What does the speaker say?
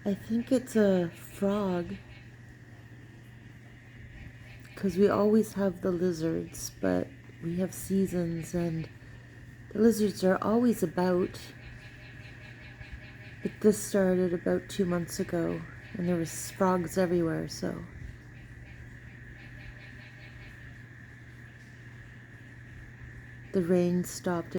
I think it's a frog, because we always have the lizards, but we have seasons and the lizards are always about. But this started about 2 months ago and there was frogs everywhere, so the rain stopped